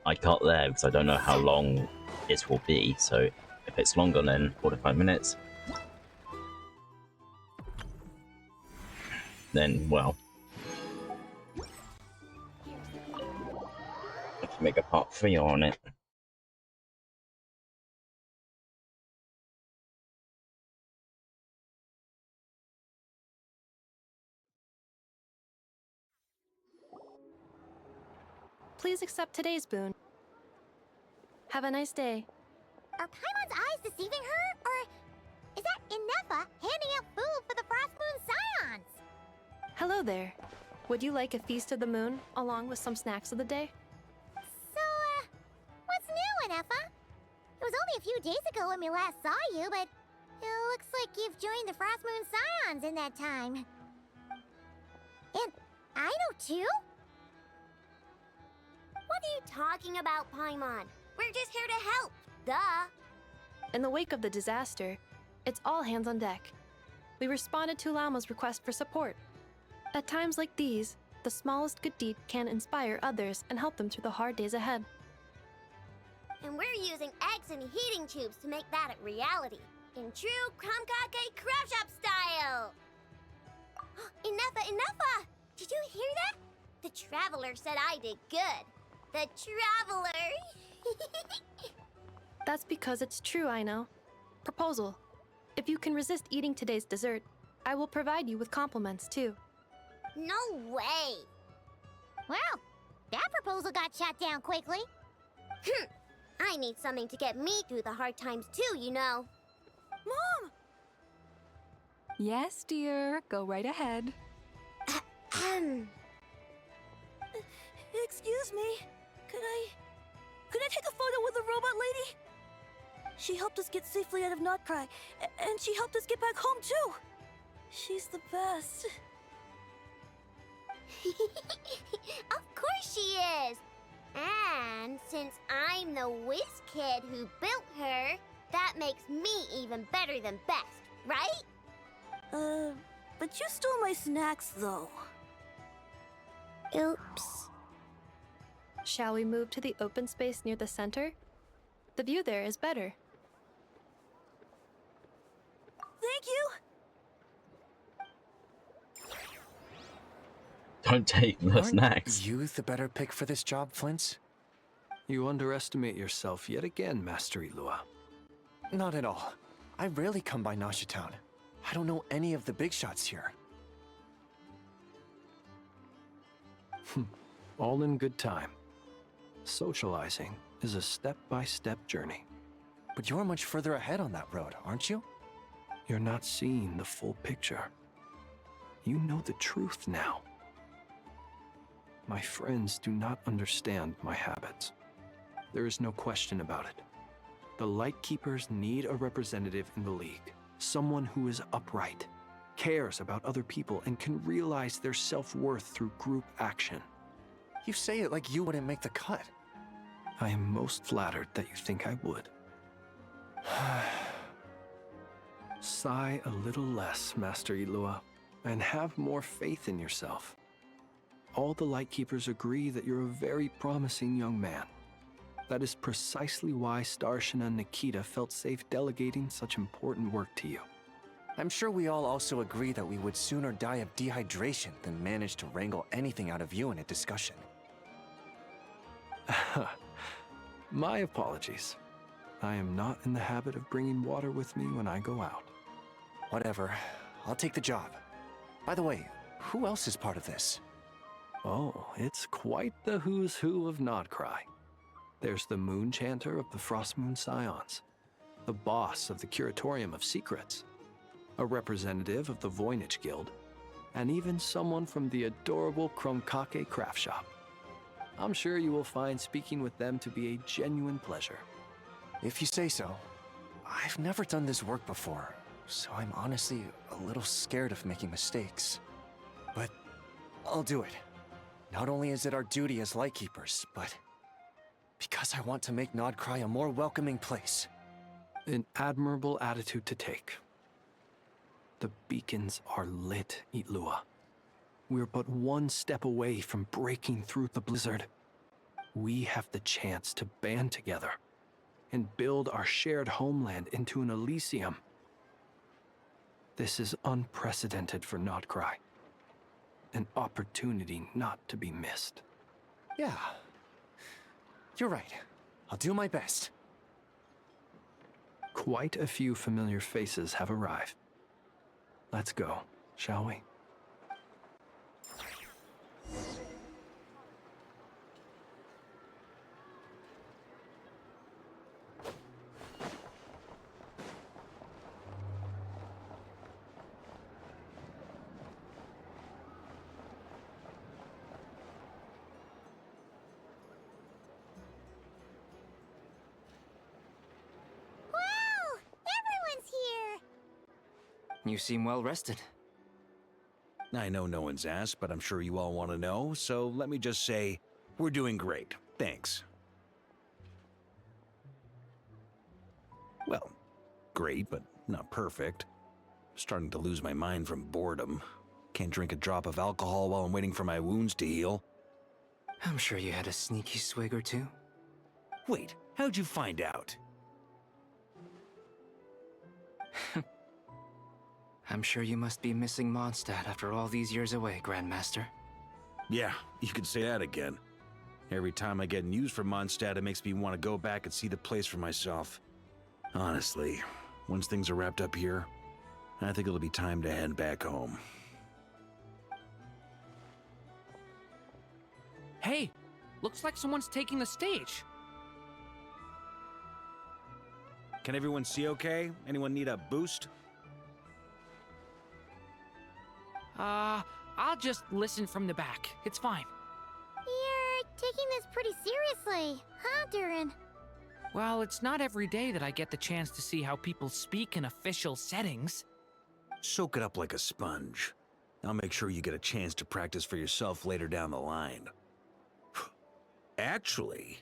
I cut there because I don't know how long it will be. So if it's longer than 45 minutes, then well, I can make a part 3 on it. Please accept today's boon. Have a nice day. Are Paimon's eyes deceiving her? Or is that Inefa handing out food for the Frost Moon Scions? Hello there. Would you like a feast of the moon, along with some snacks of the day? So, what's new, Inefa? It was only a few days ago when we last saw you, but it looks like you've joined the Frost Moon Scions in that time. And I know too? What are you talking about, Paimon? We're just here to help. Duh. In the wake of the disaster, it's all hands on deck. We responded to Lama's request for support. At times like these, the smallest good deed can inspire others and help them through the hard days ahead. And we're using eggs and heating tubes to make that a reality. In true Kromkake Crab Shop style! Enough! Did you hear that? The Traveler said I did good. The Traveler! That's because it's true, I know. Proposal. If you can resist eating today's dessert, I will provide you with compliments too. No way! Well, that proposal got shot down quickly. I need something to get me through the hard times too, you know. Mom! Yes, dear. Go right ahead. Excuse me. Could I take a photo with the robot lady? She helped us get safely out of Notcry, and she helped us get back home too. She's the best. Of course she is! And since I'm the whiz kid who built her, that makes me even better than best, right? But you stole my snacks though. Oops. Shall we move to the open space near the center? The view there is better. Thank you! Don't take the snacks. Aren't you the better pick for this job, Flint? You underestimate yourself yet again, Master Ilua. Not at all. I rarely come by Nasha Town. I don't know any of the big shots here. All in good time. Socializing is a step-by-step journey. But you're much further ahead on that road, aren't you? You're not seeing the full picture. You know the truth now. My friends do not understand my habits. There is no question about it. The Lightkeepers need a representative in the League. Someone who is upright, cares about other people, and can realize their self-worth through group action. You say it like you wouldn't make the cut. I am most flattered that you think I would. Sigh a little less, Master Ilua, and have more faith in yourself. All the Lightkeepers agree that you're a very promising young man. That is precisely why Starshina and Nikita felt safe delegating such important work to you. I'm sure we all also agree that we would sooner die of dehydration than manage to wrangle anything out of you in a discussion. My apologies. I am not in the habit of bringing water with me when I go out. Whatever. I'll take the job. By the way, who else is part of this? Oh, it's quite the who's who of Nodcry. There's the Moon Chanter of the Frost Moon Scions, the boss of the Curatorium of Secrets, a representative of the Voynich Guild, and even someone from the adorable Kromkake Craft Shop. I'm sure you will find speaking with them to be a genuine pleasure. If you say so. I've never done this work before, so I'm honestly a little scared of making mistakes. But I'll do it. Not only is it our duty as Lightkeepers, but because I want to make Nodcry a more welcoming place. An admirable attitude to take. The beacons are lit, Itlua. We're but one step away from breaking through the blizzard. We have the chance to band together and build our shared homeland into an Elysium. This is unprecedented for Notcry. An opportunity not to be missed. Yeah. You're right. I'll do my best. Quite a few familiar faces have arrived. Let's go, shall we? Wow! Everyone's here! You seem well rested. I know no one's asked, but I'm sure you all want to know, so let me just say, we're doing great. Thanks. Well, great, but not perfect. Starting to lose my mind from boredom. Can't drink a drop of alcohol while I'm waiting for my wounds to heal. I'm sure you had a sneaky swig or two. Wait, how'd you find out? I'm sure you must be missing Mondstadt after all these years away, Grandmaster. Yeah, you could say that again. Every time I get news from Mondstadt, it makes me want to go back and see the place for myself. Honestly, once things are wrapped up here, I think it'll be time to head back home. Hey, looks like someone's taking the stage. Can everyone see okay? Anyone need a boost? I'll just listen from the back. It's fine. You're taking this pretty seriously, huh, Durin? Well, it's not every day that I get the chance to see how people speak in official settings. Soak it up like a sponge. I'll make sure you get a chance to practice for yourself later down the line. Actually,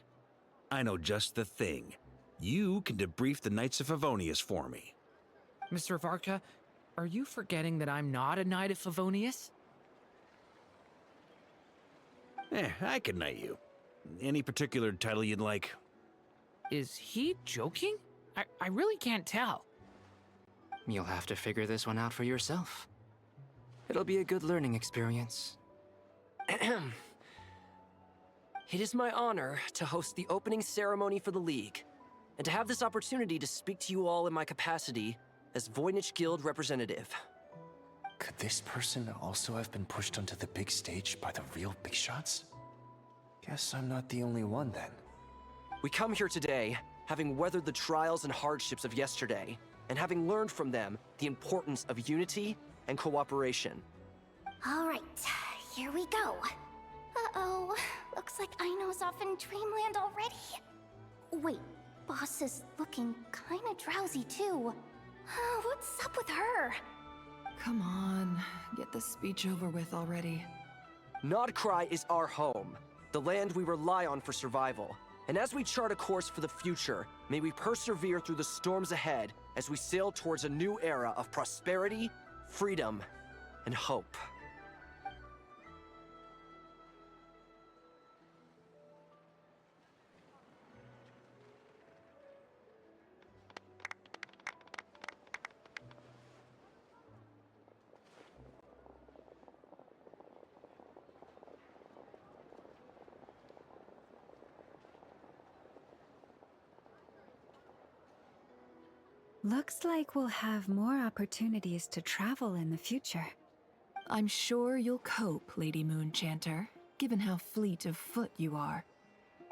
I know just the thing. You can debrief the Knights of Favonius for me. Mr. Varka, are you forgetting that I'm not a Knight of Favonius? I can knight you. Any particular title you'd like? Is he joking? I really can't tell. You'll have to figure this one out for yourself. It'll be a good learning experience. It is my honor to host the opening ceremony for the League, and to have this opportunity to speak to you all in my capacity as Voynich Guild representative. Could this person also have been pushed onto the big stage by the real big shots? Guess I'm not the only one then. We come here today, having weathered the trials and hardships of yesterday, and having learned from them the importance of unity and cooperation. All right, here we go. Uh-oh, looks like Aino's off in Dreamland already. Wait, Boss is looking kinda drowsy too. What's up with her? Come on, get the speech over with already. Nodcry is our home, the land we rely on for survival. And as we chart a course for the future, may we persevere through the storms ahead as we sail towards a new era of prosperity, freedom, and hope. Looks like we'll have more opportunities to travel in the future. I'm sure you'll cope, Lady Moonchanter, given how fleet of foot you are.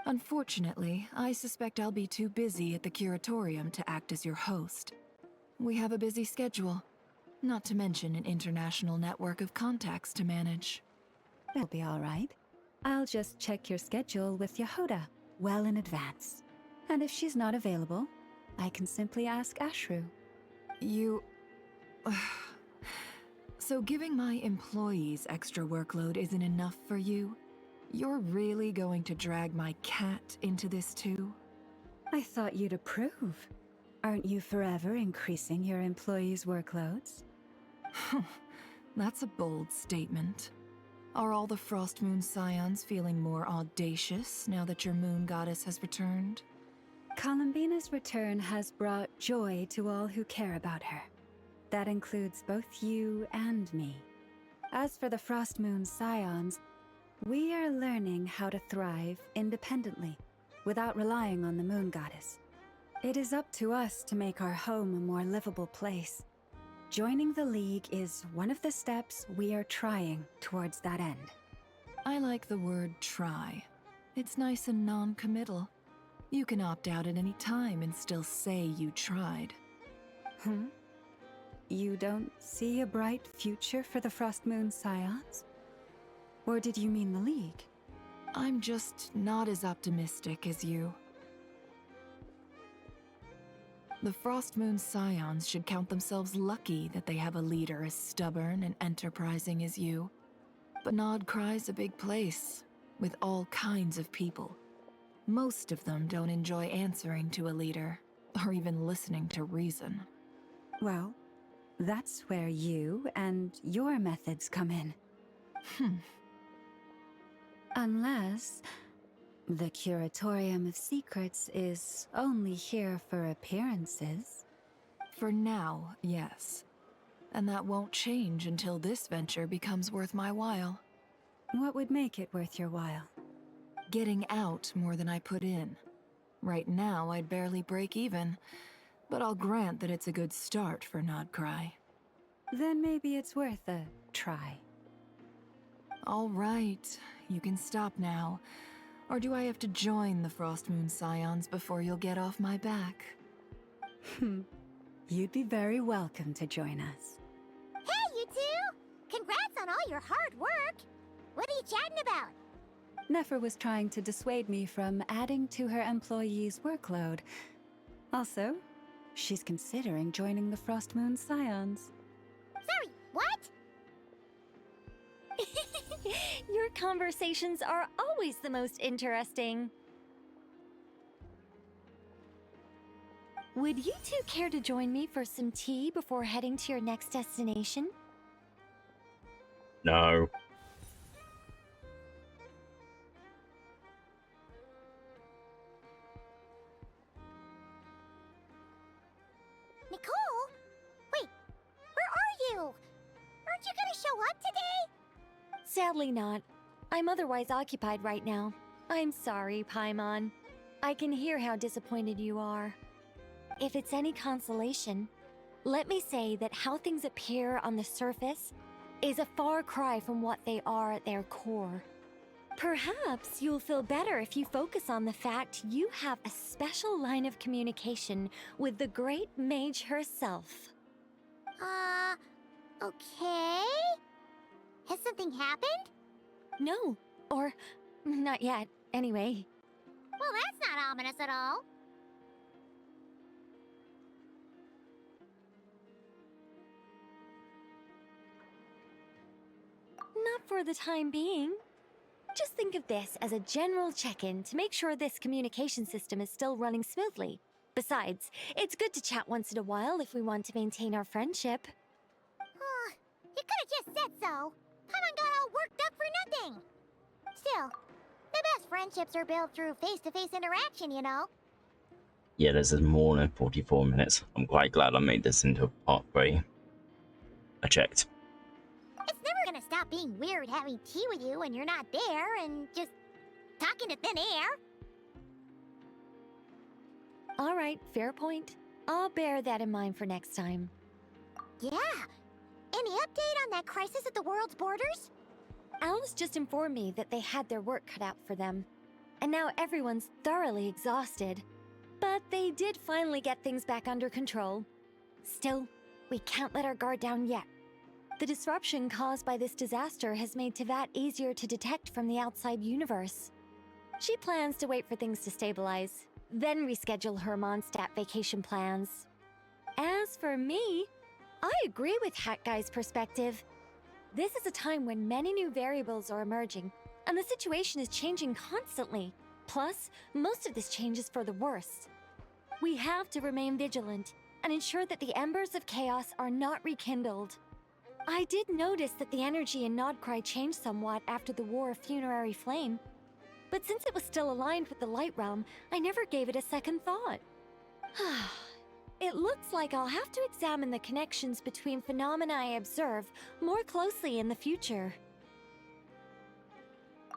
Unfortunately, I suspect I'll be too busy at the curatorium to act as your host. We have a busy schedule, not to mention an international network of contacts to manage. That'll be all right. I'll just check your schedule with Yehoda well in advance. And if she's not available, I can simply ask Ashru. You... So giving my employees extra workload isn't enough for you? You're really going to drag my cat into this too? I thought you'd approve. Aren't you forever increasing your employees' workloads? That's a bold statement. Are all the Frost Moon Scions feeling more audacious now that your moon goddess has returned? Columbina's return has brought joy to all who care about her. That includes both you and me. As for the Frost Moon Scions, we are learning how to thrive independently, without relying on the moon goddess. It is up to us to make our home a more livable place. Joining the League is one of the steps we are trying towards that end. I like the word try. It's nice and non-committal. You can opt out at any time and still say you tried. You don't see a bright future for the Frost Moon Scions? Or did you mean the League? I'm just not as optimistic as you. The Frost Moon Scions should count themselves lucky that they have a leader as stubborn and enterprising as you. But Nodcry's a big place, with all kinds of people. Most of them don't enjoy answering to a leader, or even listening to reason. Well, that's where you and your methods come in. Unless the Curatorium of Secrets is only here for appearances. For now, yes. And that won't change until this venture becomes worth my while. What would make it worth your while? Getting out more than I put in. Right now, I'd barely break even, but I'll grant that it's a good start for Nodcry. Then maybe it's worth a try. All right, you can stop now. Or do I have to join the Frost Moon Scions before you'll get off my back? You'd be very welcome to join us. Hey, you two! Congrats on all your hard work! What are you chatting about? Nefer was trying to dissuade me from adding to her employees' workload. Also, she's considering joining the Frost Moon Scions. Sorry, what? Your conversations are always the most interesting. Would you two care to join me for some tea before heading to your next destination? No. Nicole? Wait, where are you? Aren't you gonna show up today? Sadly not. I'm otherwise occupied right now. I'm sorry, Paimon. I can hear how disappointed you are. If it's any consolation, let me say that how things appear on the surface is a far cry from what they are at their core. Perhaps you'll feel better if you focus on the fact you have a special line of communication with the great mage herself. Okay? Has something happened? No, or not yet, anyway. Well, that's not ominous at all. Not for the time being. Just think of this as a general check-in to make sure this communication system is still running smoothly. Besides, it's good to chat once in a while if we want to maintain our friendship. You could've just said so. Paimon got all worked up for nothing. Still, the best friendships are built through face-to-face interaction, you know? Yeah, this is more than 44 minutes. I'm quite glad I made this into part 3. I checked. It's never gonna stop being weird having tea with you when you're not there and just talking to thin air. All right, fair point. I'll bear that in mind for next time. Yeah. Any update on that crisis at the world's borders? Alice just informed me that they had their work cut out for them. And now everyone's thoroughly exhausted. But they did finally get things back under control. Still, we can't let our guard down yet. The disruption caused by this disaster has made Teyvat easier to detect from the outside universe. She plans to wait for things to stabilize, then reschedule her Mondstadt vacation plans. As for me, I agree with Hat Guy's perspective. This is a time when many new variables are emerging, and the situation is changing constantly. Plus, most of this change is for the worse. We have to remain vigilant and ensure that the embers of chaos are not rekindled. I did notice that the energy in Nodcry changed somewhat after the War of Funerary Flame, but since it was still aligned with the Light Realm, I never gave it a second thought. It looks like I'll have to examine the connections between phenomena I observe more closely in the future.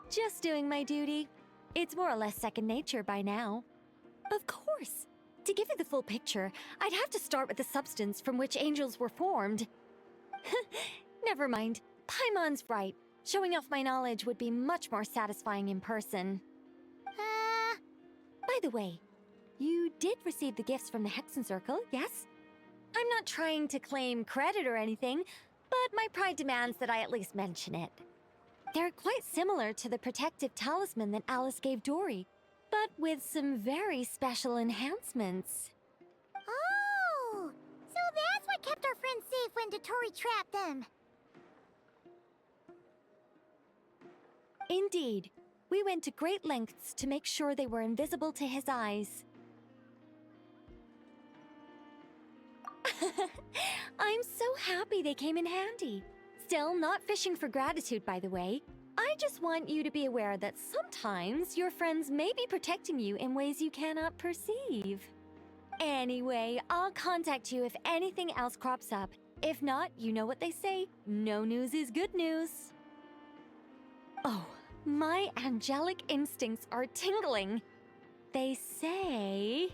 Just doing my duty. It's more or less second nature by now. Of course. To give you the full picture, I'd have to start with the substance from which angels were formed. Never mind. Paimon's right. Showing off my knowledge would be much more satisfying in person. By the way, you did receive the gifts from the Hexen Circle, yes? I'm not trying to claim credit or anything, but my pride demands that I at least mention it. They're quite similar to the protective talisman that Alice gave Dory, but with some very special enhancements. Oh! So that's what kept our friends safe when Dotori trapped them. Indeed. We went to great lengths to make sure they were invisible to his eyes. I'm so happy they came in handy. Still, not fishing for gratitude, by the way. I just want you to be aware that sometimes your friends may be protecting you in ways you cannot perceive. Anyway, I'll contact you if anything else crops up. If not, you know what they say, no news is good news. Oh, my angelic instincts are tingling. They say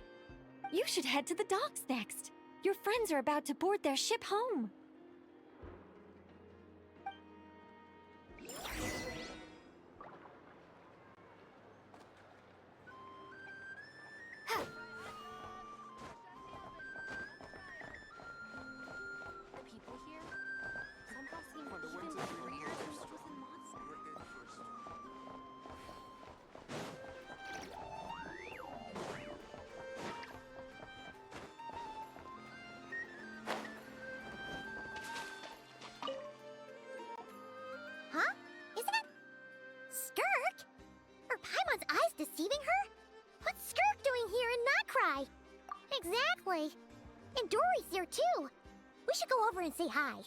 you should head to the docks next. Your friends are about to board their ship home. Huh? Isn't it Skirk? Are Paimon's eyes deceiving her? What's Skirk doing here in Notcry? Exactly. And Dory's here too. We should go over and say hi.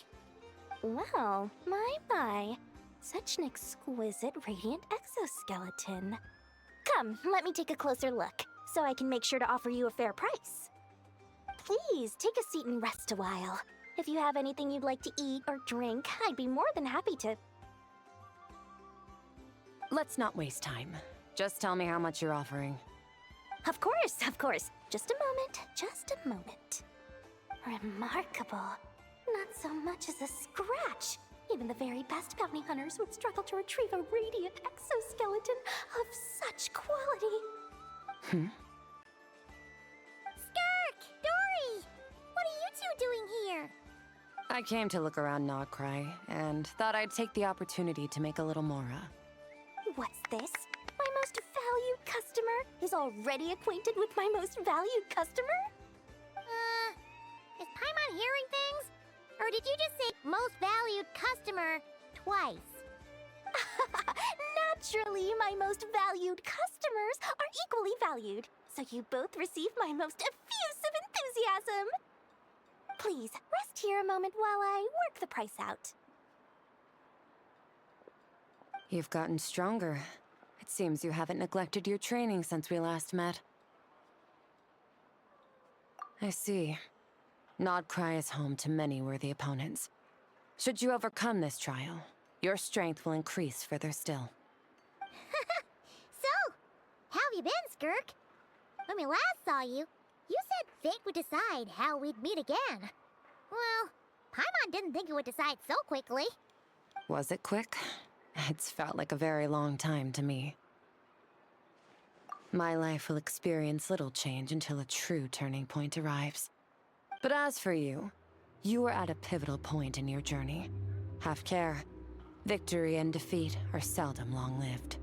Well, my. Such an exquisite radiant exoskeleton. Come, let me take a closer look, so I can make sure to offer you a fair price. Please, take a seat and rest a while. If you have anything you'd like to eat or drink, I'd be more than happy to... Let's not waste time. Just tell me how much you're offering. Of course. Just a moment. Remarkable. Not so much as a scratch. Even the very best bounty hunters would struggle to retrieve a radiant exoskeleton of such quality. Skirk! Dory! What are you two doing here? I came to look around Nogcry, and thought I'd take the opportunity to make a little mora. What's this? My most valued customer is already acquainted with my most valued customer? Is Paimon hearing things? Or did you just say most valued customer twice? Naturally, my most valued customers are equally valued, so you both receive my most effusive enthusiasm. Please, rest here a moment while I work the price out. You've gotten stronger. It seems you haven't neglected your training since we last met. I see. Nodcry is home to many worthy opponents. Should you overcome this trial, your strength will increase further still. So, how have you been, Skirk? When we last saw you, you said fate would decide how we'd meet again. Well, Paimon didn't think it would decide so quickly. Was it quick? It's felt like a very long time to me. My life will experience little change until a true turning point arrives. But as for you, you are at a pivotal point in your journey. Have care. Victory and defeat are seldom long-lived.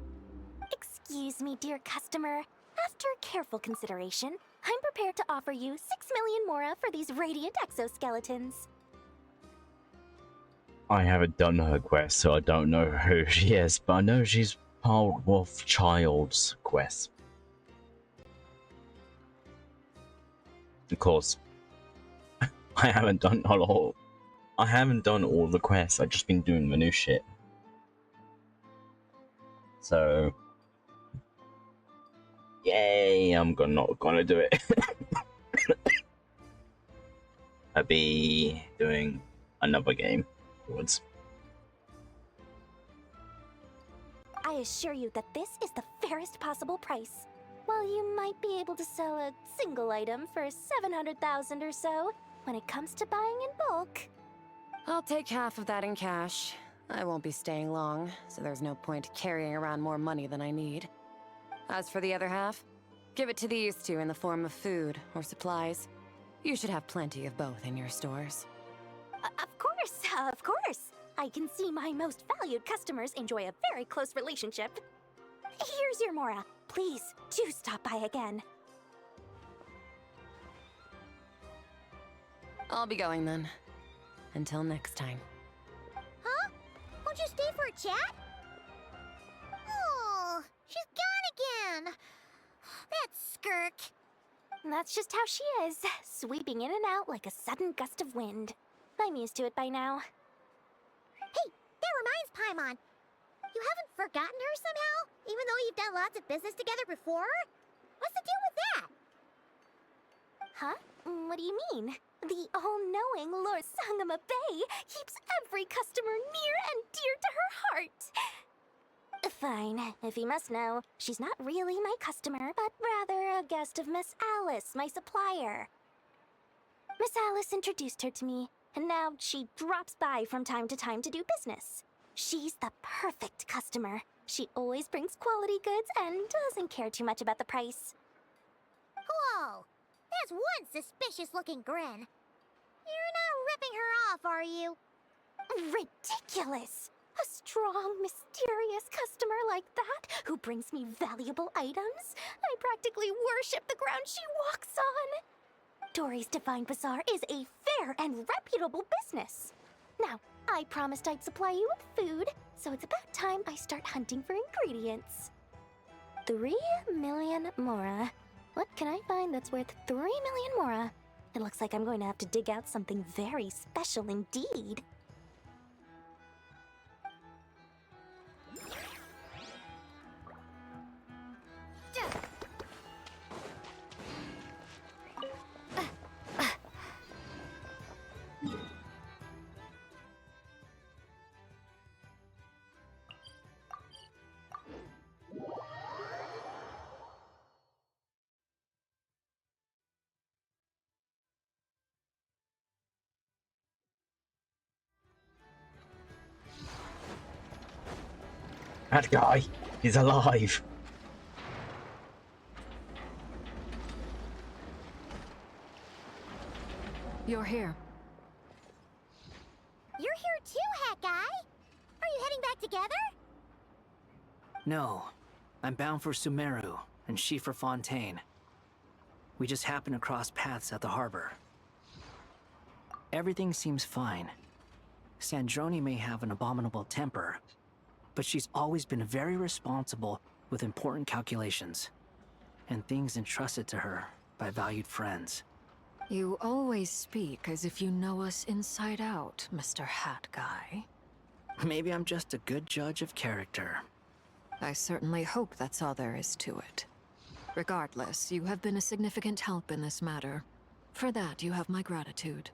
Excuse me, dear customer. After careful consideration, I'm prepared to offer you 6 million mora for these radiant exoskeletons. I haven't done her quest, so I don't know who she is, but I know she's part of Child's quest. Of course, I haven't done a lot I haven't done all the quests. I've just been doing the new shit. So, yay! I'm not gonna do it. I'll be doing another game afterwards. I assure you that this is the fairest possible price. While you might be able to sell a single item for 700,000 or so, when it comes to buying in bulk. I'll take half of that in cash. I won't be staying long, so there's no point carrying around more money than I need. As for the other half, give it to these two in the form of food or supplies. You should have plenty of both in your stores. Of course. I can see my most valued customers enjoy a very close relationship. Here's your Mora. Please, do stop by again. I'll be going then. Until next time. Huh? Won't you stay for a chat? Oh, she's gone again. That skirk. That's just how she is, sweeping in and out like a sudden gust of wind. I'm used to it by now. Hey, that reminds Paimon. You haven't forgotten her somehow? Even though you've done lots of business together before? What's the deal with that? Huh? What do you mean? The all-knowing Lord Sangama Bay keeps every customer near and dear to her heart. Fine, if you must know, she's not really my customer, but rather a guest of Miss Alice, my supplier. Miss Alice introduced her to me, and now she drops by from time to time to do business. She's the perfect customer. She always brings quality goods and doesn't care too much about the price. Whoa! That's one suspicious-looking grin. You're not ripping her off, are you? Ridiculous! A strong, mysterious customer like that who brings me valuable items? I practically worship the ground she walks on. Dory's Divine Bazaar is a fair and reputable business. Now, I promised I'd supply you with food, so it's about time I start hunting for ingredients. 3 million Mora. What can I find that's worth 3 million Mora? It looks like I'm going to have to dig out something very special indeed. That guy, he's alive. You're here. You're here too, Hat Guy. Are you heading back together? No. I'm bound for Sumeru, and she for Fontaine. We just happened to cross paths at the harbor. Everything seems fine. Sandrone may have an abominable temper, but she's always been very responsible with important calculations, and things entrusted to her by valued friends. You always speak as if you know us inside out, Mr. Hat Guy. Maybe I'm just a good judge of character. I certainly hope that's all there is to it. Regardless, you have been a significant help in this matter. For that, you have my gratitude.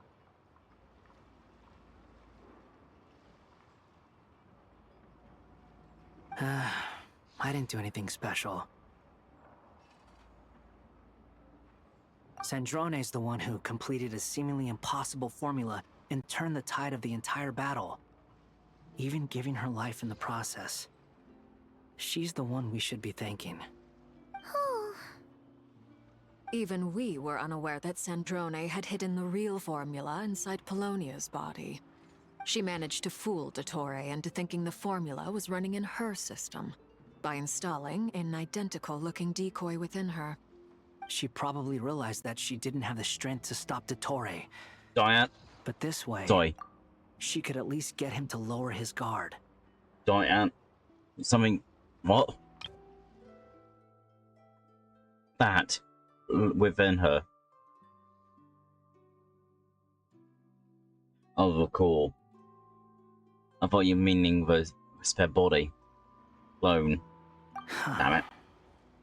I didn't do anything special. Sandrone's the one who completed a seemingly impossible formula and turned the tide of the entire battle, even giving her life in the process. She's the one we should be thanking. Even we were unaware that Sandrone had hidden the real formula inside Polonia's body. She managed to fool Dottore into thinking the formula was running in her system by installing an identical-looking decoy within her. She probably realized that she didn't have the strength to stop Dottore. Diane. But this way, she could at least get him to lower his guard. Diane. Something... What? That within her. Oh, the core. I thought you were meaning the spare body. Clone. Damn it.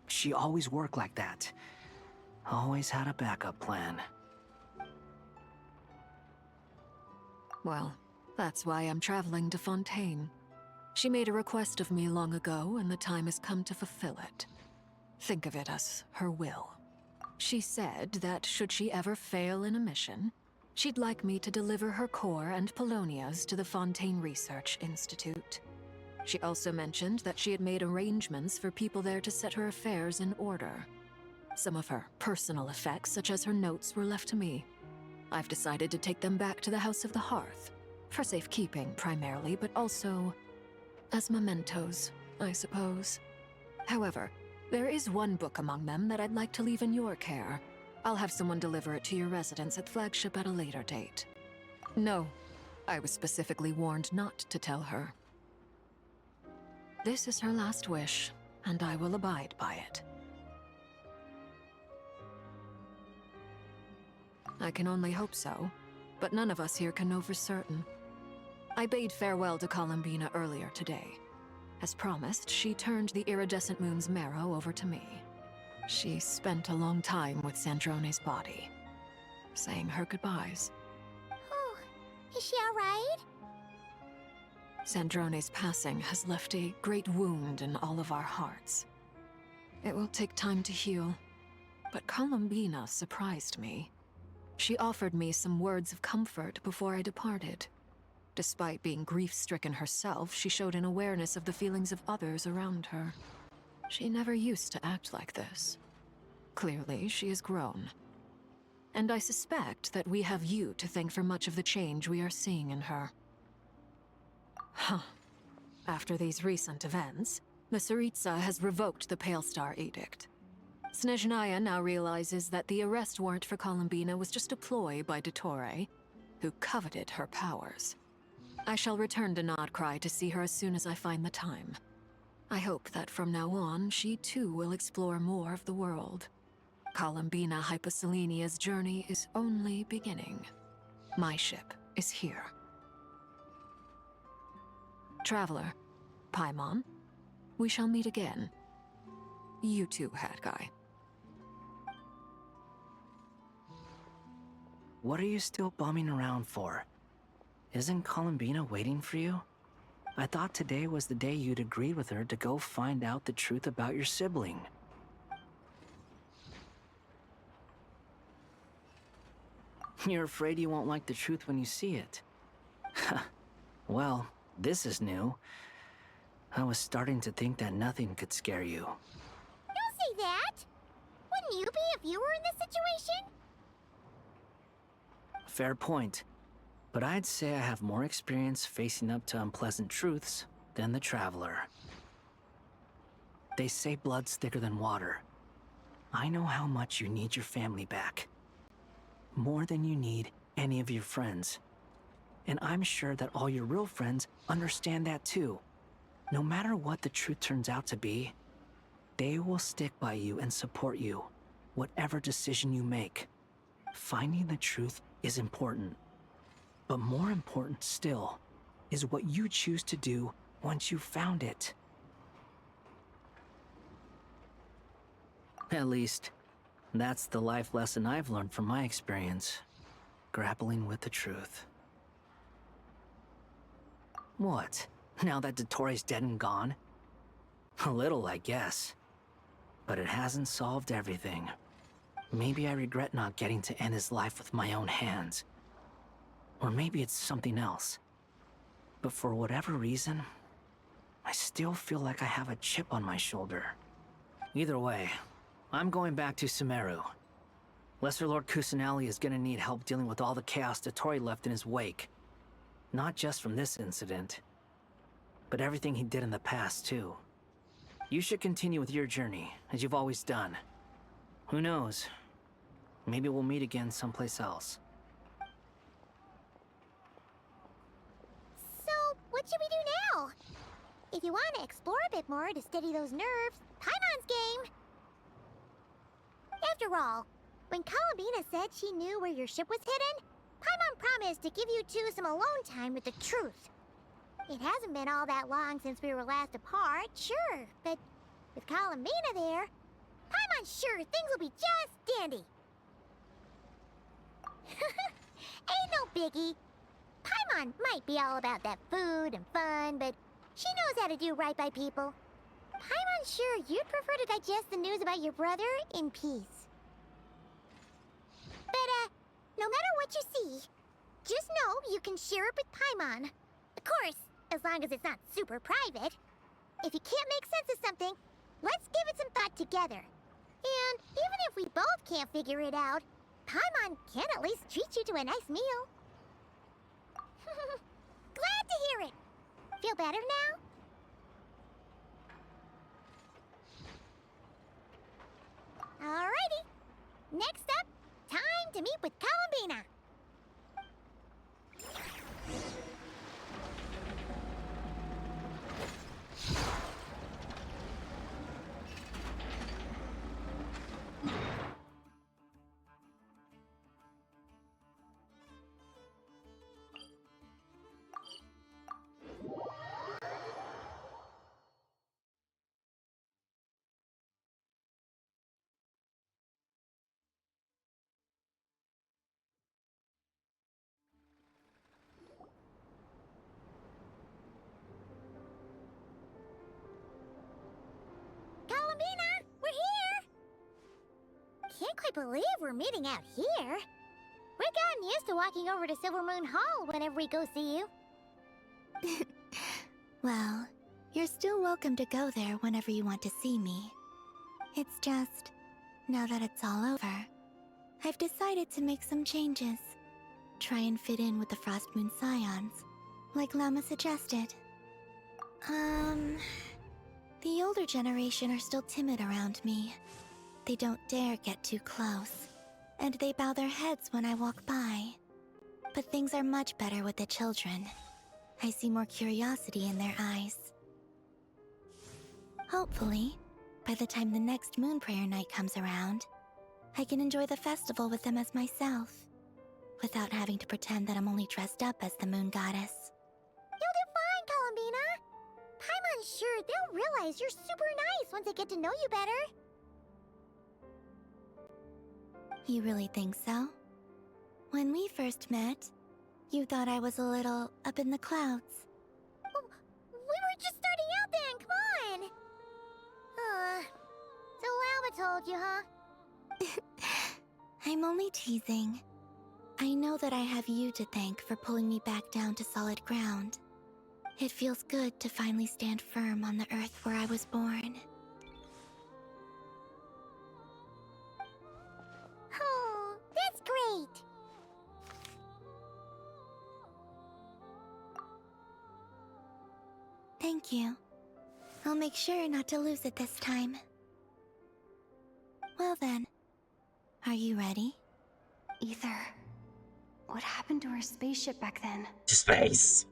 She always worked like that. Always had a backup plan. Well, that's why I'm traveling to Fontaine. She made a request of me long ago, and the time has come to fulfill it. Think of it as her will. She said that should she ever fail in a mission, she'd like me to deliver her core and Polonia's to the Fontaine Research Institute. She also mentioned that she had made arrangements for people there to set her affairs in order. Some of her personal effects, such as her notes, were left to me. I've decided to take them back to the House of the Hearth, for safekeeping primarily, but also as mementos, I suppose. However, there is one book among them that I'd like to leave in your care. I'll have someone deliver it to your residence at Flagship at a later date. No, I was specifically warned not to tell her. This is her last wish, and I will abide by it. I can only hope so, but none of us here can know for certain. I bade farewell to Columbina earlier today. As promised, she turned the iridescent moon's marrow over to me. She spent a long time with Sandrone's body, saying her goodbyes. Oh, is she alright? Sandrone's passing has left a great wound in all of our hearts. It will take time to heal, but Columbina surprised me. She offered me some words of comfort before I departed. Despite being grief-stricken herself, she showed an awareness of the feelings of others around her. She never used to act like this. Clearly, she has grown. And I suspect that we have you to thank for much of the change we are seeing in her. Huh. After these recent events, the Tsaritsa has revoked the Pale Star Edict. Snezhnaya now realizes that the arrest warrant for Columbina was just a ploy by ture, who coveted her powers. I shall return to Nodcry to see her as soon as I find the time. I hope that from now on, she too will explore more of the world. Columbina Hyposelenia's journey is only beginning. My ship is here. Traveler, Paimon, we shall meet again. You too, Hat Guy. What are you still bumming around for? Isn't Columbina waiting for you? I thought today was the day you'd agreed with her to go find out the truth about your sibling. You're afraid you won't like the truth when you see it. Well, this is new. I was starting to think that nothing could scare you. Don't say that! Wouldn't you be if you were in this situation? Fair point. But I'd say I have more experience facing up to unpleasant truths than the Traveler. They say blood's thicker than water. I know how much you need your family back. More than you need any of your friends. And I'm sure that all your real friends understand that too. No matter what the truth turns out to be, they will stick by you and support you, whatever decision you make. Finding the truth is important. But more important still is what you choose to do once you've found it. At least, that's the life lesson I've learned from my experience, grappling with the truth. What? Now that Dottoro's dead and gone? A little, I guess. But it hasn't solved everything. Maybe I regret not getting to end his life with my own hands. Or maybe it's something else. But for whatever reason, I still feel like I have a chip on my shoulder. Either way, I'm going back to Sumeru. Lesser Lord Kusanali is gonna need help dealing with all the chaos Dottore left in his wake. Not just from this incident, but everything he did in the past, too. You should continue with your journey, as you've always done. Who knows? Maybe we'll meet again someplace else. What should we do now? If you want to explore a bit more to steady those nerves, Paimon's game! After all, when Columbina said she knew where your ship was hidden, Paimon promised to give you two some alone time with the truth. It hasn't been all that long since we were last apart, sure, but with Columbina there, Paimon's sure things will be just dandy. Ain't no biggie. Paimon might be all about that food and fun, but she knows how to do right by people. Paimon's sure you'd prefer to digest the news about your brother in peace. But, no matter what you see, just know you can share it with Paimon. Of course, as long as it's not super private. If you can't make sense of something, let's give it some thought together. And even if we both can't figure it out, Paimon can at least treat you to a nice meal. Glad to hear it. Feel better now? Alrighty. Next up, time to meet with Columbina. Columbina, we're here! Can't quite believe we're meeting out here. We've gotten used to walking over to Silver Moon Hall whenever we go see you. Well, you're still welcome to go there whenever you want to see me. It's just, now that it's all over, I've decided to make some changes. Try and fit in with the Frost Moon Scions, like Llama suggested. The older generation are still timid around me. They don't dare get too close, and they bow their heads when I walk by. But things are much better with the children. I see more curiosity in their eyes. Hopefully, by the time the next Moon Prayer Night comes around, I can enjoy the festival with them as myself, without having to pretend that I'm only dressed up as the Moon Goddess. You'll do fine, Columbina. Paimon's sure they'll realize you're super nice once they get to know you better. You really think so? When we first met, you thought I was a little up in the clouds. We were just starting out then, come on! So Llama told you, huh? I'm only teasing. I know that I have you to thank for pulling me back down to solid ground. It feels good to finally stand firm on the earth where I was born. Oh, that's great! Thank you. I'll make sure not to lose it this time. Well then, are you ready? Ether, what happened to our spaceship back then? Space.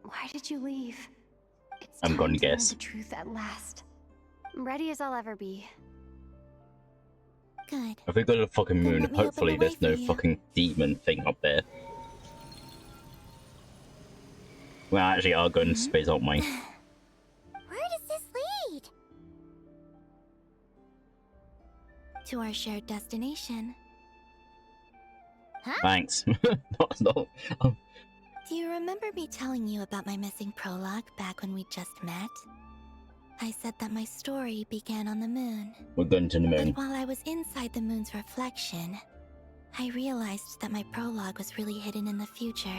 Why did you leave? It's I'm time gonna to learn guess. the truth at last. Ready as I'll ever be. Good. If we go to the fucking moon, let me open hopefully the way there's no for you. fucking demon thing up there. We actually are going to space, aren't we? Where does this lead? To our shared destination. Huh? Thanks. Not. Do you remember me telling you about my missing prologue back when we just met? I said that my story began on the moon. We're going to the moon. But while I was inside the moon's reflection, I realized that my prologue was really hidden in the future.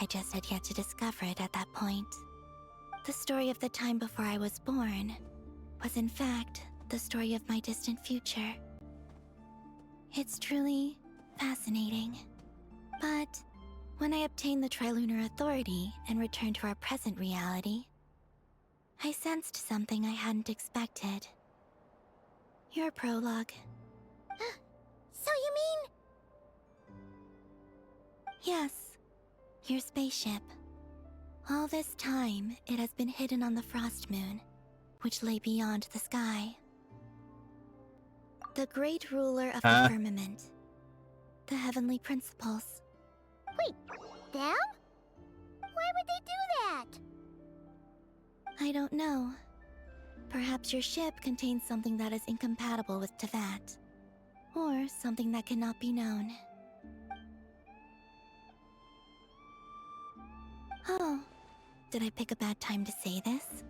I just had yet to discover it at that point. The story of the time before I was born was in fact the story of my distant future. It's truly fascinating. But when I obtained the Trilunar Authority and returned to our present reality, I sensed something I hadn't expected. Your prologue. So you mean... Yes, your spaceship. All this time, it has been hidden on the Frost Moon, which lay beyond the sky. The great ruler of the firmament. The heavenly principles. Wait, them? Why would they do that? I don't know. Perhaps your ship contains something that is incompatible with Tevat. Or something that cannot be known. Oh, did I pick a bad time to say this?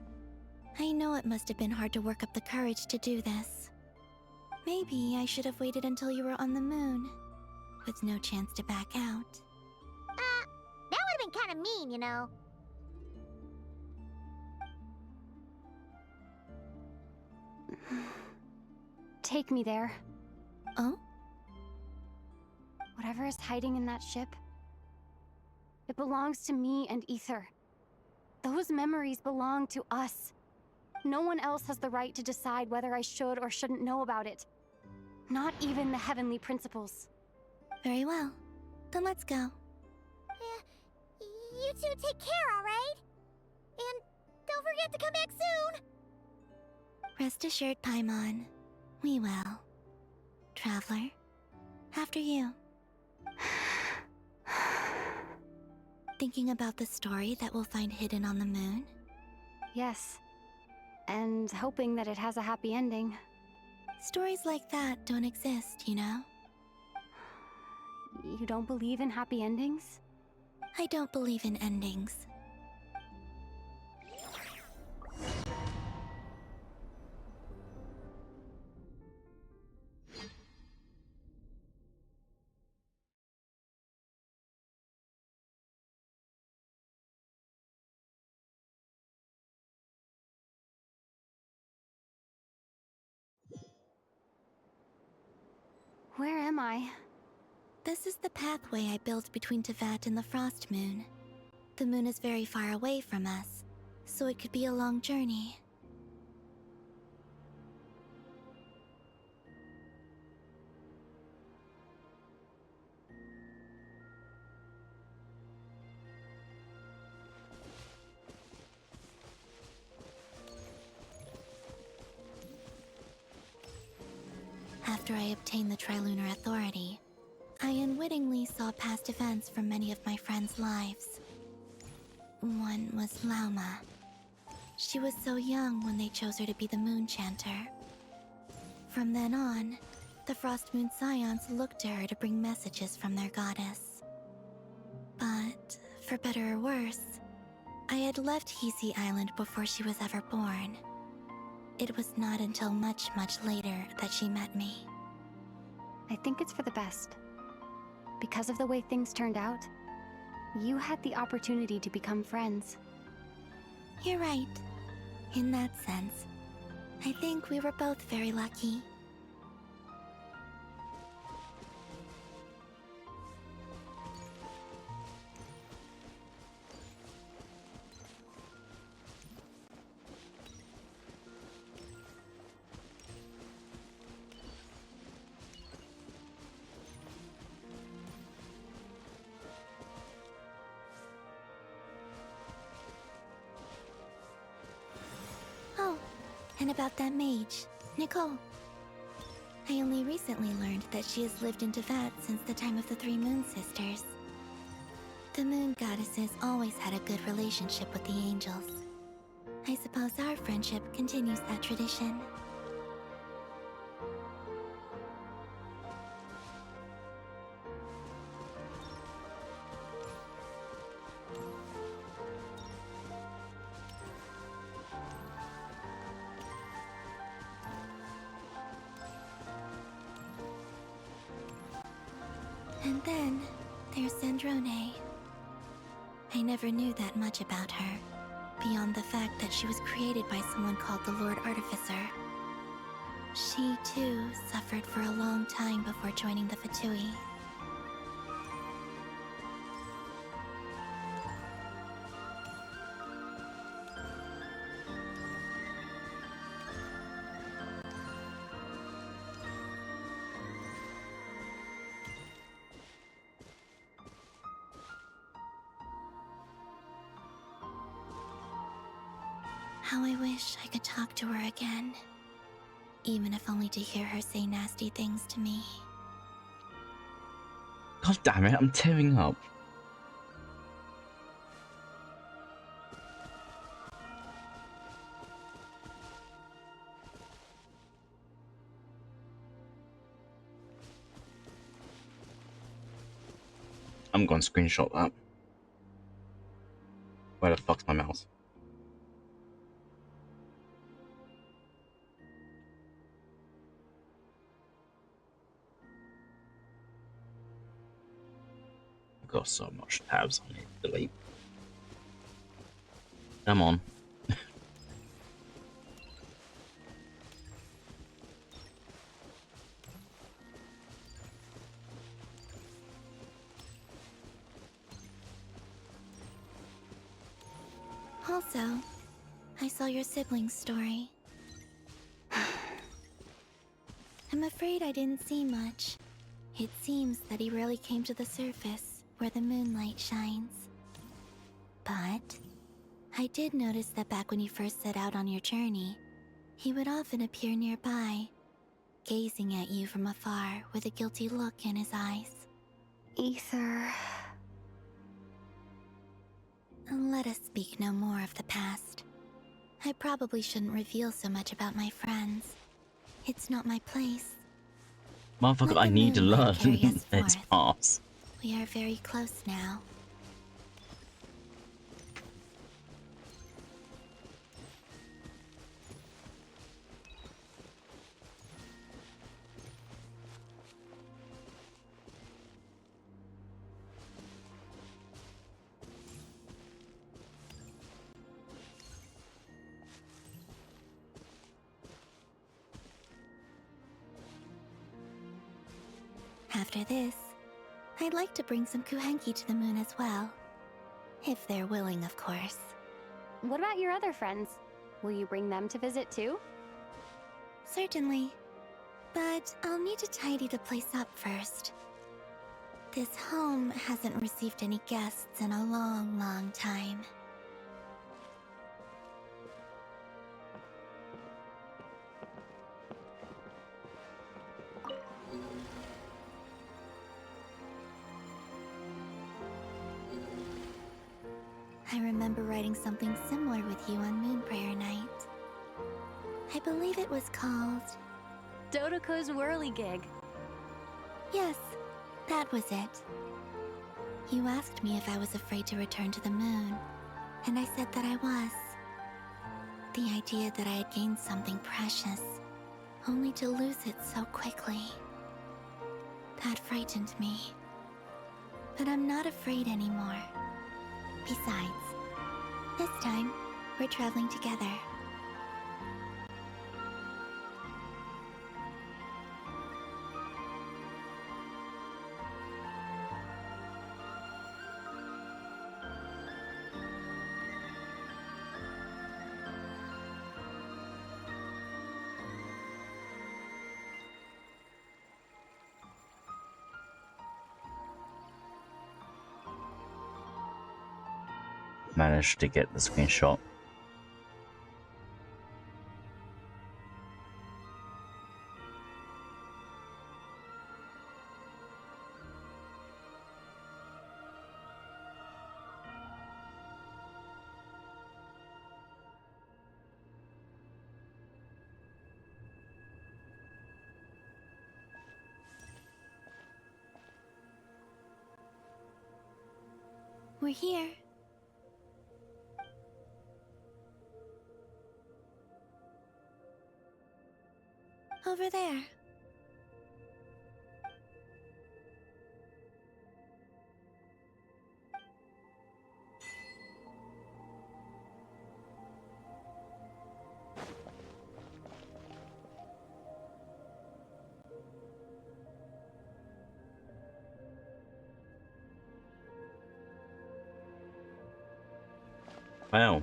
I know it must have been hard to work up the courage to do this. Maybe I should have waited until you were on the moon, with no chance to back out. That would have been kind of mean, you know. Take me there. Oh? Whatever is hiding in that ship, it belongs to me and Ether. Those memories belong to us. No one else has the right to decide whether I should or shouldn't know about it. Not even the Heavenly Principles. Very well. Then let's go. You two take care, alright? And don't forget to come back soon! Rest assured, Paimon. We will. Traveler, after you. Thinking about the story that we'll find hidden on the moon? Yes. And hoping that it has a happy ending. Stories like that don't exist, you know? You don't believe in happy endings? I don't believe in endings. Where am I? This is the pathway I built between Tevat and the Frost Moon. The moon is very far away from us, so it could be a long journey. After I obtained the Trilunar Authority, I unwittingly saw past events from many of my friends' lives. One was Lauma. She was so young when they chose her to be the Moon Chanter. From then on, the Frost Moon Scions looked to her to bring messages from their goddess. But, for better or worse, I had left Hisi Island before she was ever born. It was not until much, much later that she met me. I think it's for the best. Because of the way things turned out, you had the opportunity to become friends. You're right. In that sense, I think we were both very lucky. Oh, and about that mage, Nicole. I only recently learned that she has lived in Tevat since the time of the Three Moon Sisters. The Moon Goddesses always had a good relationship with the angels. I suppose our friendship continues that tradition. And then, there's Sandrone. I never knew that much about her, beyond the fact that she was created by someone called the Lord Artificer. She, too, suffered for a long time before joining the Fatui. How I wish I could talk to her again. Even if only to hear her say nasty things to me. God damn it, I'm tearing up. I'm going to screenshot that. Where the fuck's my mouse? I've got so much tabs I need to delete. Come on. Also, I saw your sibling's story. I'm afraid I didn't see much. It seems that he rarely came to the surface, where the moonlight shines. But I did notice that back when you first set out on your journey, he would often appear nearby, gazing at you from afar with a guilty look in his eyes. Ether... Let us speak no more of the past. I probably shouldn't reveal so much about my friends. It's not my place. Motherfucker, I need to learn its past. We are very close now. After this, I'd like to bring some Kuhenki to the moon as well. If they're willing, of course. What about your other friends? Will you bring them to visit too? Certainly. But I'll need to tidy the place up first. This home hasn't received any guests in a long, long time. I remember writing something similar with you on Moon Prayer Night. I believe it was called... Dodoko's Whirligig. Yes, that was it. You asked me if I was afraid to return to the moon, and I said that I was. The idea that I had gained something precious, only to lose it so quickly. That frightened me. But I'm not afraid anymore. Besides, this time, we're traveling together. Managed to get the screenshot. We're here. Over there. Wow.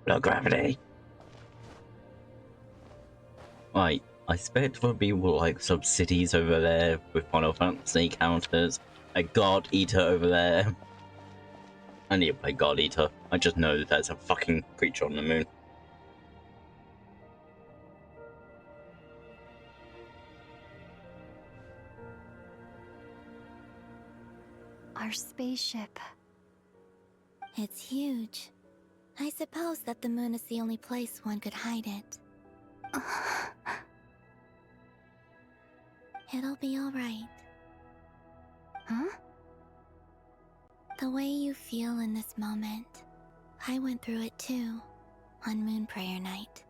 No gravity. Right, I expect there'll be like some cities over there with Final Fantasy counters. A God Eater over there. I need to play God Eater. I just know that there's a fucking creature on the moon. Our spaceship. It's huge. I suppose that the moon is the only place one could hide it. It'll be all right. Huh? The way you feel in this moment, I went through it too, on Moon Prayer Night.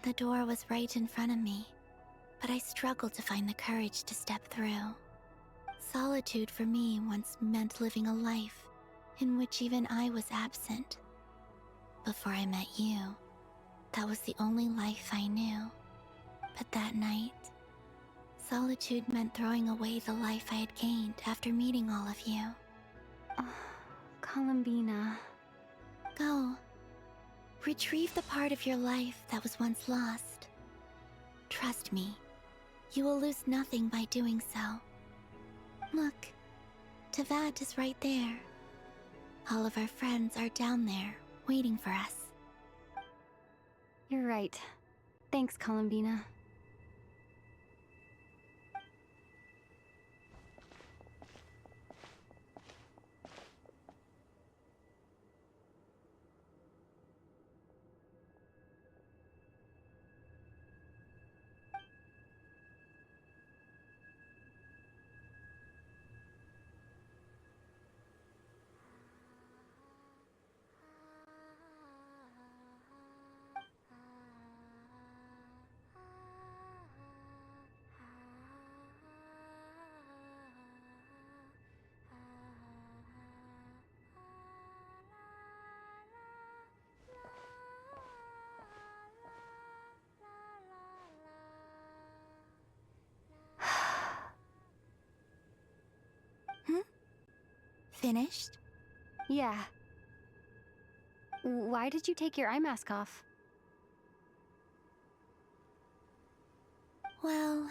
The door was right in front of me, but I struggled to find the courage to step through. Solitude for me once meant living a life in which even I was absent. Before I met you, that was the only life I knew. But that night, solitude meant throwing away the life I had gained after meeting all of you. Columbina. Go. Retrieve the part of your life that was once lost. Trust me, you will lose nothing by doing so. Look, Tevat is right there. All of our friends are down there, waiting for us. You're right. Thanks, Columbina. Finished? Yeah. Why did you take your eye mask off? Well,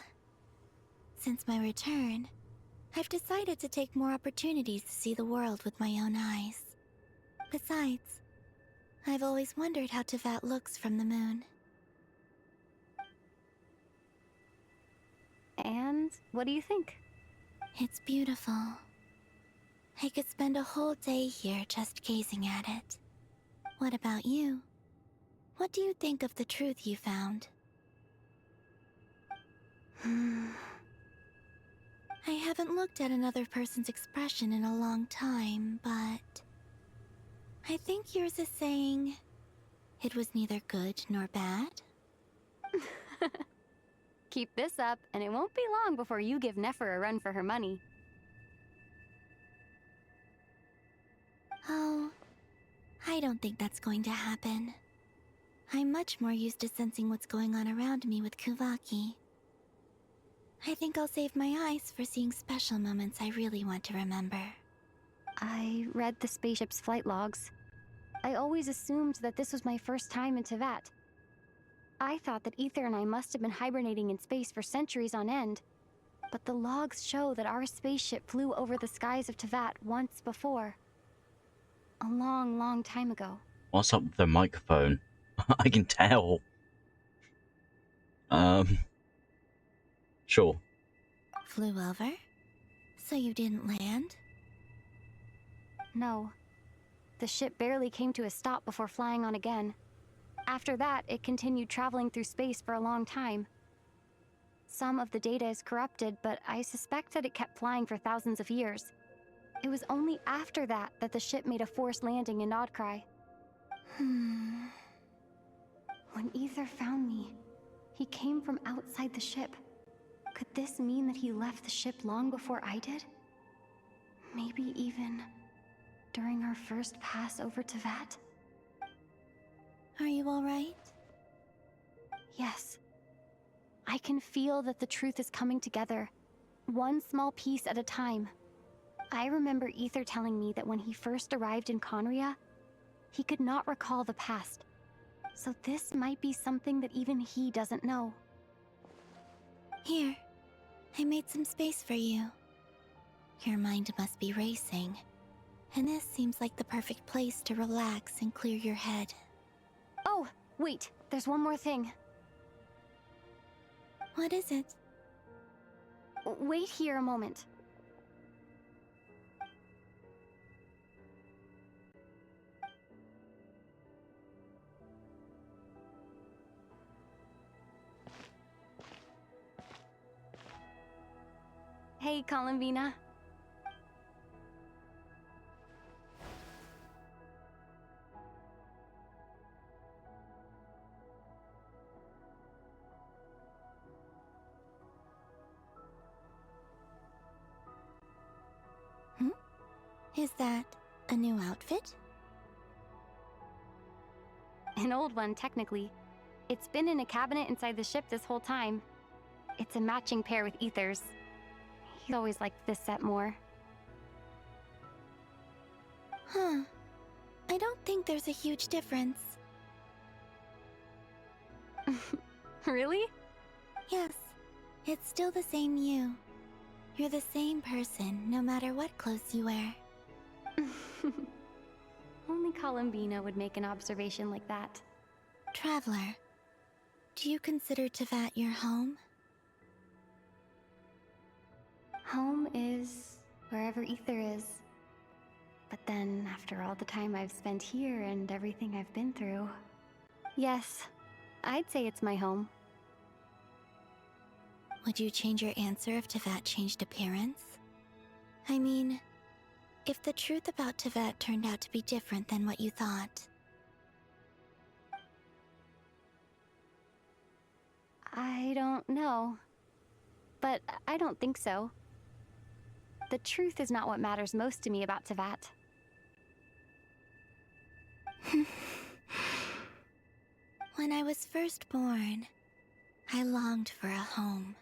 since my return, I've decided to take more opportunities to see the world with my own eyes. Besides, I've always wondered how Tevat looks from the moon. And what do you think? It's beautiful. I could spend a whole day here just gazing at it. What about you? What do you think of the truth you found? I haven't looked at another person's expression in a long time, but I think yours is saying it was neither good nor bad. Keep this up, and it won't be long before you give Nefer a run for her money. Oh, I don't think that's going to happen. I'm much more used to sensing what's going on around me with Kuvaki. I think I'll save my eyes for seeing special moments I really want to remember. I read the spaceship's flight logs. I always assumed that this was my first time in Tevat. I thought that Ether and I must have been hibernating in space for centuries on end. But the logs show that our spaceship flew over the skies of Tevat once before. A long, long time ago. What's up with the microphone? I can tell. Sure. Flew over? So you didn't land? No. The ship barely came to a stop before flying on again. After that, it continued traveling through space for a long time. Some of the data is corrupted, but I suspect that it kept flying for thousands of years. It was only after that that the ship made a forced landing in Nodcry. When Ether found me, he came from outside the ship. Could this mean that he left the ship long before I did? Maybe even during our first pass over Tevat? Are you alright? Yes. I can feel that the truth is coming together, one small piece at a time. I remember Ether telling me that when he first arrived in Conria, he could not recall the past. So this might be something that even he doesn't know. Here, I made some space for you. Your mind must be racing, and this seems like the perfect place to relax and clear your head. Oh, wait, there's one more thing. What is it? Wait here a moment. Hey, Columbina. Is that a new outfit? An old one, technically. It's been in a cabinet inside the ship this whole time. It's a matching pair with Ether's. He's always liked this set more. Huh. I don't think there's a huge difference. Really? Yes. It's still the same you. You're the same person, no matter what clothes you wear. Only Columbina would make an observation like that. Traveler, do you consider Tevat your home? Home is wherever Ether is. But then, after all the time I've spent here and everything I've been through... Yes, I'd say it's my home. Would you change your answer if Tevat changed appearance? I mean, if the truth about Tevat turned out to be different than what you thought. I don't know. But I don't think so. The truth is not what matters most to me about Tevat. When I was first born, I longed for a home.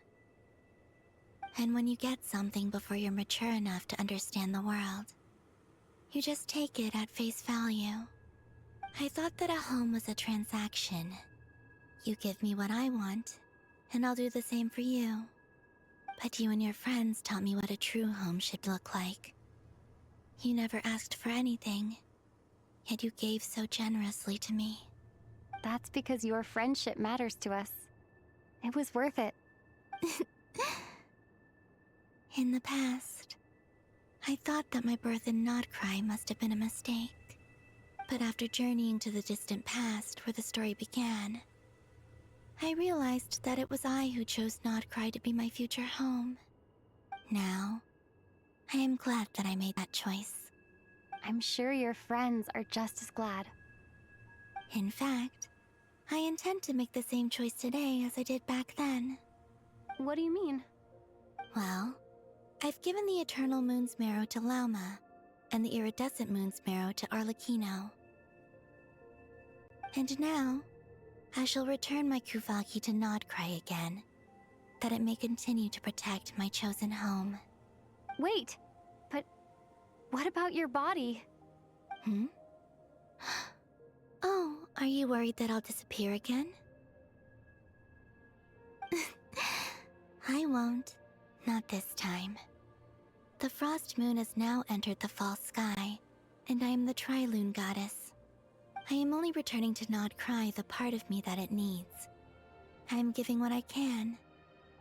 And when you get something before you're mature enough to understand the world, you just take it at face value. I thought that a home was a transaction. You give me what I want, and I'll do the same for you. But you and your friends taught me what a true home should look like. You never asked for anything, yet you gave so generously to me. That's because your friendship matters to us. It was worth it. In the past, I thought that my birth in Notcry must have been a mistake. But after journeying to the distant past where the story began, I realized that it was I who chose Notcry to be my future home. Now, I am glad that I made that choice. I'm sure your friends are just as glad. In fact, I intend to make the same choice today as I did back then. What do you mean? Well, I've given the Eternal Moon's Marrow to Lauma, and the Iridescent Moon's Marrow to Arlecchino. And now, I shall return my Kuvaki to Notcry again, that it may continue to protect my chosen home. Wait, but what about your body? Hmm? Oh, are you worried that I'll disappear again? I won't. Not this time. The Frost Moon has now entered the false sky, and I am the Trilune Goddess. I am only returning to Notcry the part of me that it needs. I am giving what I can,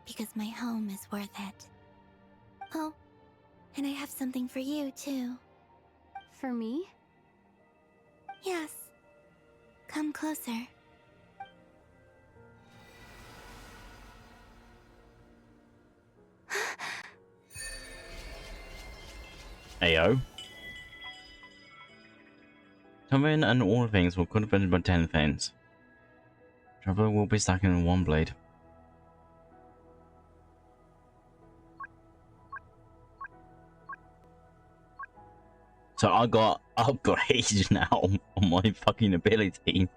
because my home is worth it. Oh, and I have something for you, too. For me? Yes. Come closer. Ayo. Come and all things will could have been but 10 things. Traveler will be stuck in one blade. So I got upgrades now on my fucking ability.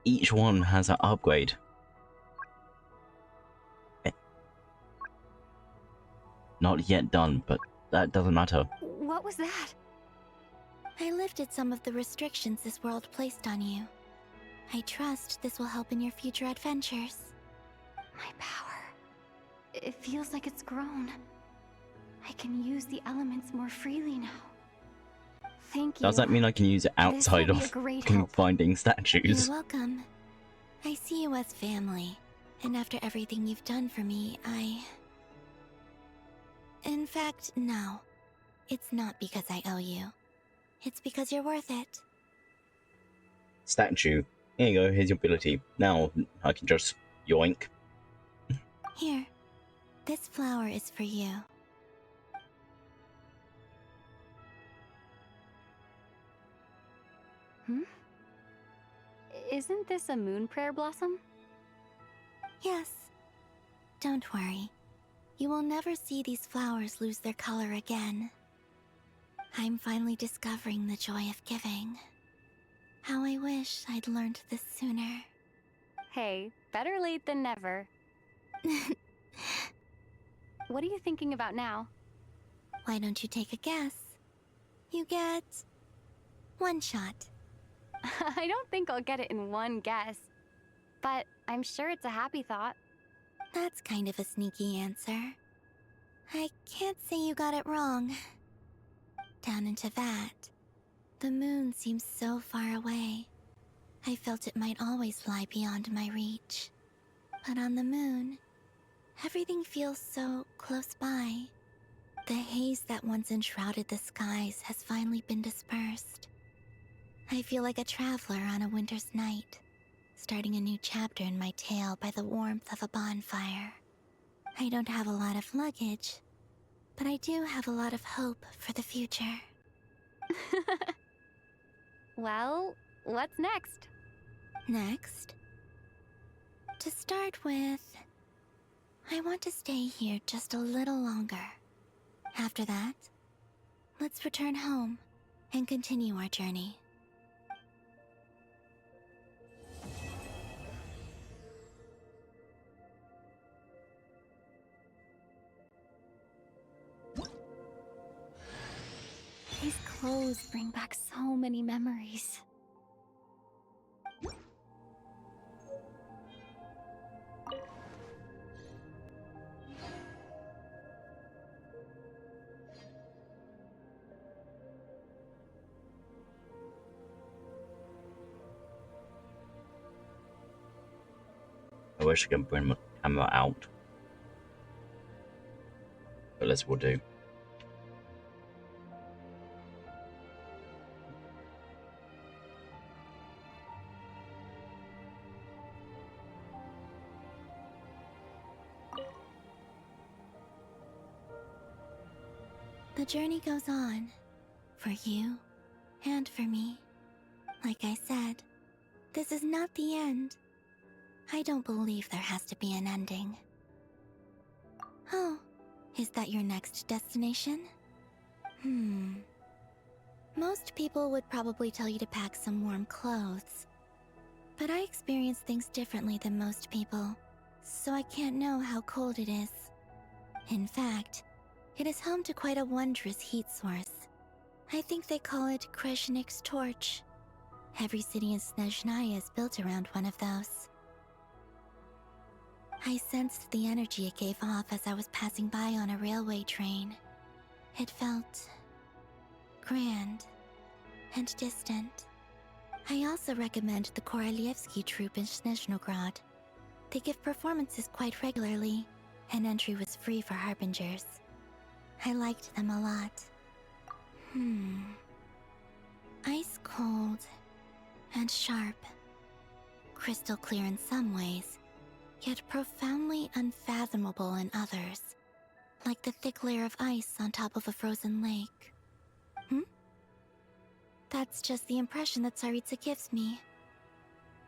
Each one has an upgrade. Not yet done, but that doesn't matter. What was that? I lifted some of the restrictions this world placed on you. I trust this will help in your future adventures. My power. It feels like it's grown. I can use the elements more freely now. Thank you. Does that mean I can use it outside of finding statues? You're welcome. I see you as family, and after everything you've done for me, In fact, no. It's not because I owe you. It's because you're worth it. Statue. Here you go, here's your ability. Now I can just yoink. Here. This flower is for you. Isn't this a moon prayer blossom? Yes. Don't worry. you will never see these flowers lose their color again. I'm finally discovering the joy of giving. How I wish I'd learned this sooner. Hey, better late than never. What are you thinking about now? Why don't you take a guess? You get 1 shot. I don't think I'll get it in one guess, but I'm sure it's a happy thought. That's kind of a sneaky answer. I can't say you got it wrong. Down into that, the moon seems so far away. I felt it might always lie beyond my reach. But on the moon, everything feels so close by. The haze that once enshrouded the skies has finally been dispersed. I feel like a traveler on a winter's night, starting a new chapter in my tale by the warmth of a bonfire. I don't have a lot of luggage, but I do have a lot of hope for the future. Well, what's next? Next? To start with, I want to stay here just a little longer. After that, let's return home and continue our journey. These clothes bring back so many memories. I wish I could bring my camera out. But this will do. The journey goes on, for you and for me. Like I said, this is not the end. I don't believe there has to be an ending. Oh, is that your next destination? Most people would probably tell you to pack some warm clothes. But I experience things differently than most people, so I can't know how cold it is. In fact, it is home to quite a wondrous heat source. I think they call it Kreshnik's torch. Every city in Snezhnaya is built around one of those. I sensed the energy it gave off as I was passing by on a railway train. It felt grand and distant. I also recommend the Korolievsky troupe in Snezhnograd. They give performances quite regularly, and entry was free for harbingers. I liked them a lot. Ice cold and sharp. Crystal clear in some ways, yet profoundly unfathomable in others. Like the thick layer of ice on top of a frozen lake. That's just the impression that Tsaritsa gives me.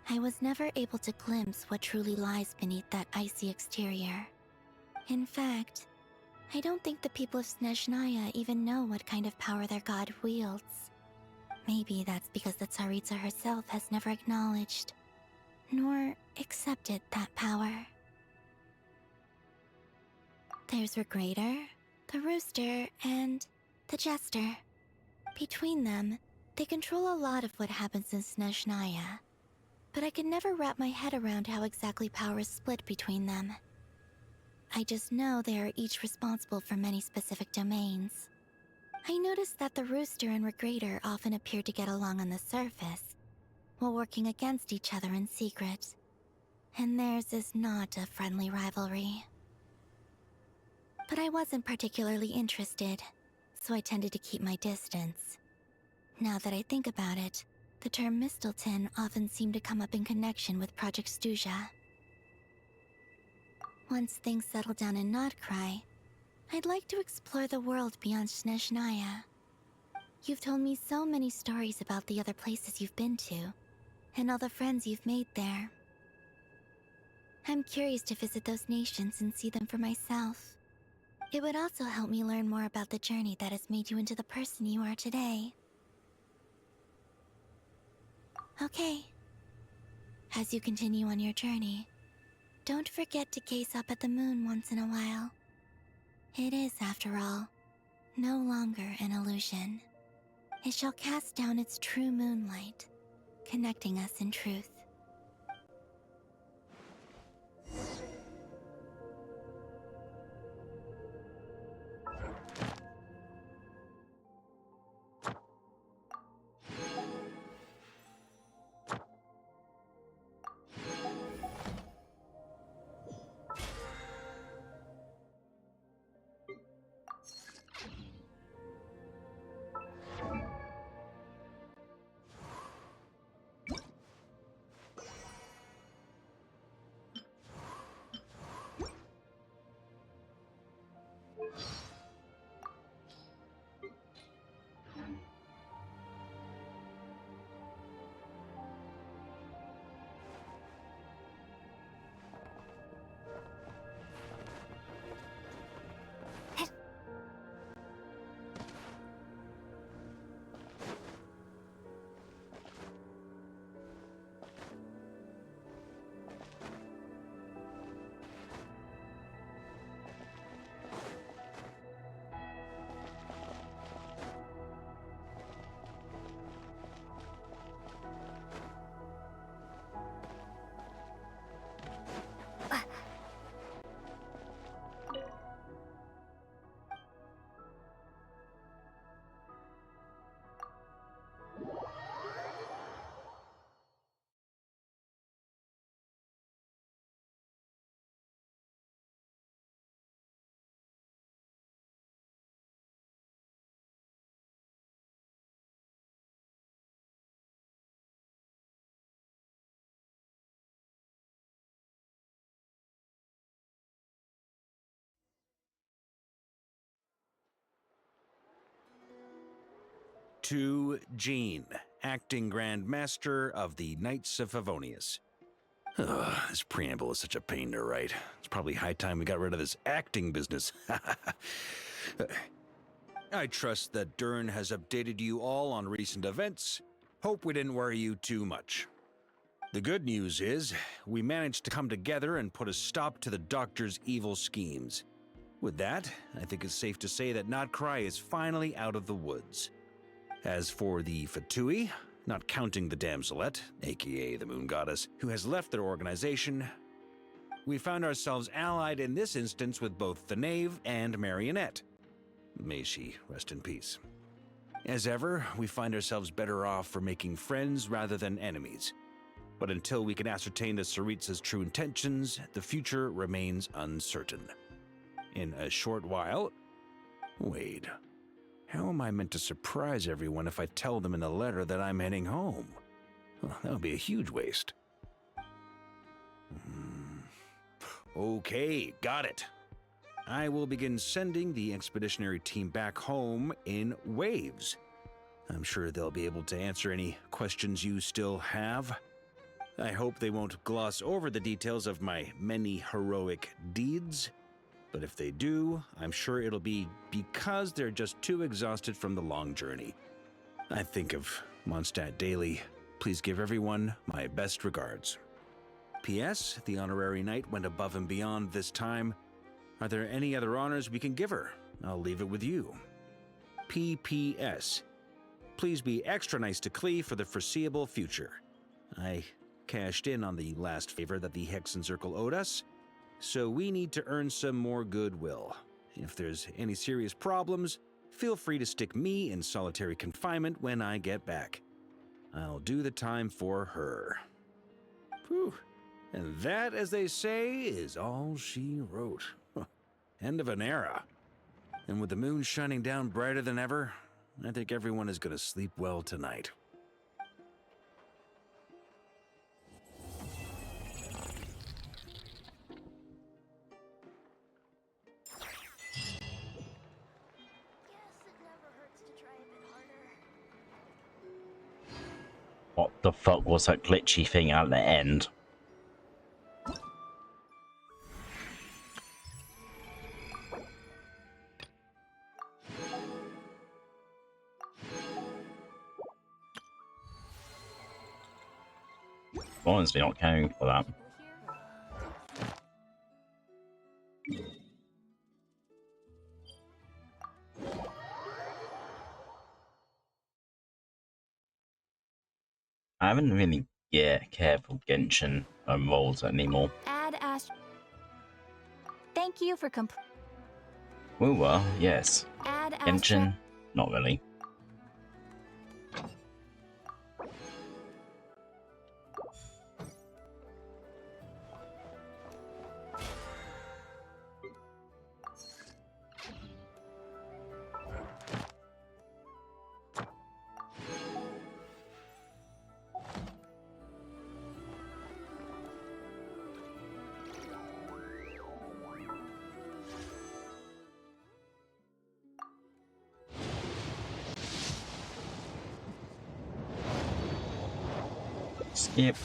I was never able to glimpse what truly lies beneath that icy exterior. In fact, I don't think the people of Snezhnaya even know what kind of power their god wields. Maybe that's because the Tsaritsa herself has never acknowledged, nor accepted that power. There's Regrator, the Rooster, and the Jester. Between them, they control a lot of what happens in Snezhnaya, but I can never wrap my head around how exactly power is split between them. I just know they are each responsible for many specific domains. I noticed that the Rooster and Regrator often appear to get along on the surface, while working against each other in secret. And theirs is not a friendly rivalry. But I wasn't particularly interested, so I tended to keep my distance. Now that I think about it, the term Mistelton often seemed to come up in connection with Project Stuja. Once things settle down in Notcry, I'd like to explore the world beyond Snezhnaya. You've told me so many stories about the other places you've been to, and all the friends you've made there. I'm curious to visit those nations and see them for myself. It would also help me learn more about the journey that has made you into the person you are today. Okay. As you continue on your journey, don't forget to gaze up at the moon once in a while. It is, after all, no longer an illusion. It shall cast down its true moonlight, connecting us in truth. To Jean, acting Grand Master of the Knights of Favonius. Ugh, this preamble is such a pain to write. It's probably high time we got rid of this acting business. I trust that Dern has updated you all on recent events. Hope we didn't worry you too much. The good news is, we managed to come together and put a stop to the Doctor's evil schemes. With that, I think it's safe to say that Notcry is finally out of the woods. As for the Fatui, not counting the Damselette, aka the Moon Goddess, who has left their organization, we found ourselves allied in this instance with both the Knave and Marionette. May she rest in peace. As ever, we find ourselves better off for making friends rather than enemies. But until we can ascertain the Tsaritsa's true intentions, the future remains uncertain. In a short while... Wait... How am I meant to surprise everyone if I tell them in the letter that I'm heading home? Well, that would be a huge waste. Okay, got it. I will begin sending the expeditionary team back home in waves. I'm sure they'll be able to answer any questions you still have. I hope they won't gloss over the details of my many heroic deeds. But if they do, I'm sure it'll be because they're just too exhausted from the long journey. I think of Mondstadt daily. Please give everyone my best regards. P.S. The honorary knight went above and beyond this time. Are there any other honors we can give her? I'll leave it with you. P.P.S. Please be extra nice to Klee for the foreseeable future. I cashed in on the last favor that the Hexen Circle owed us, so we need to earn some more goodwill. If there's any serious problems, feel free to stick me in solitary confinement when I get back. I'll do the time for her. Whew. And that, as they say, is all she wrote. End of an era. And with the moon shining down brighter than ever, I think everyone is going to sleep well tonight. What the fuck was that glitchy thing at the end? honestly not caring for that. I haven't really cared for Genshin roles anymore. Add Thank you for Wuwa, yes. Add Genshin, not really. Skip.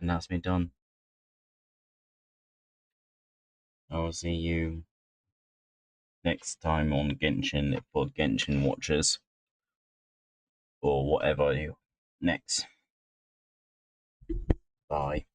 And that's me done. I will see you next time on Genshin for Genshin Watchers. Or whatever you next. Bye.